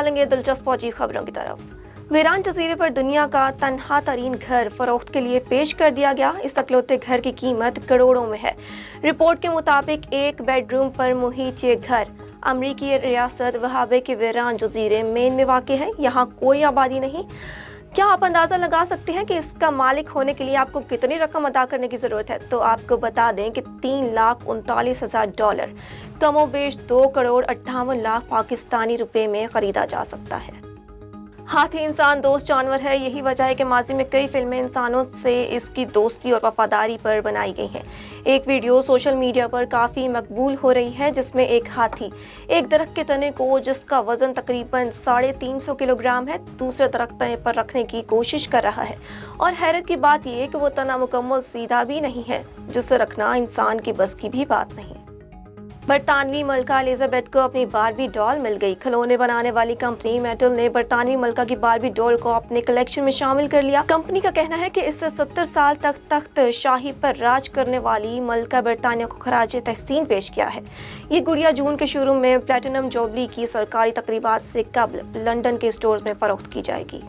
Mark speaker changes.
Speaker 1: चलेंगे दिलचस्प और अजीब खबरों की तरफ। वीरान जजीरे पर दुनिया का तन्हा तरीन घर फरोख्त के लिए पेश कर दिया गया। इस इकलौते घर की कीमत करोड़ों में है। रिपोर्ट के मुताबिक एक बेडरूम पर मुहित ये घर अमरीकी रियासत वहाबे के वीरान जजीरे मेन में वाक़ है। यहाँ कोई आबादी नहीं। क्या आप अंदाज़ा लगा सकते हैं कि इसका मालिक होने के लिए आपको कितनी रकम अदा करने की ज़रूरत है? तो आपको बता दें कि $3,39,000 कमोबेश 2,58,00,000 पाकिस्तानी रुपए में ख़रीदा जा सकता है। हाथी इंसान दोस्त जानवर है। यही वजह है कि माजी में कई फिल्में इंसानों से इसकी दोस्ती और वफादारी पर बनाई गई हैं। एक वीडियो सोशल मीडिया पर काफ़ी मकबूल हो रही है जिसमें एक हाथी एक दरख्त के तने को, जिसका वजन तकरीबन 350 किलोग्राम है, दूसरे दरख्त तने पर रखने की कोशिश कर रहा है। और हैरत की बात यह कि वो तना मुकम्मल सीधा भी नहीं है, जिसे रखना इंसान की बस की भी बात नहीं। बरतानवी मलका एलिजाबेथ को अपनी बारबी डॉल मिल गई। खिलौने बनाने वाली कंपनी मेटल ने बरतानवी मलका की बारबी डॉल को अपने कलेक्शन में शामिल कर लिया। कंपनी का कहना है कि इससे 70 साल तक तख्त शाही पर राज करने वाली मलका बरतानिया को खराज तहसीन पेश किया है। ये गुड़िया जून के शुरू में प्लेटिनम जुबली की सरकारी तकरीबात से कबल लंदन के स्टोर्स में फरोख्त की जाएगी।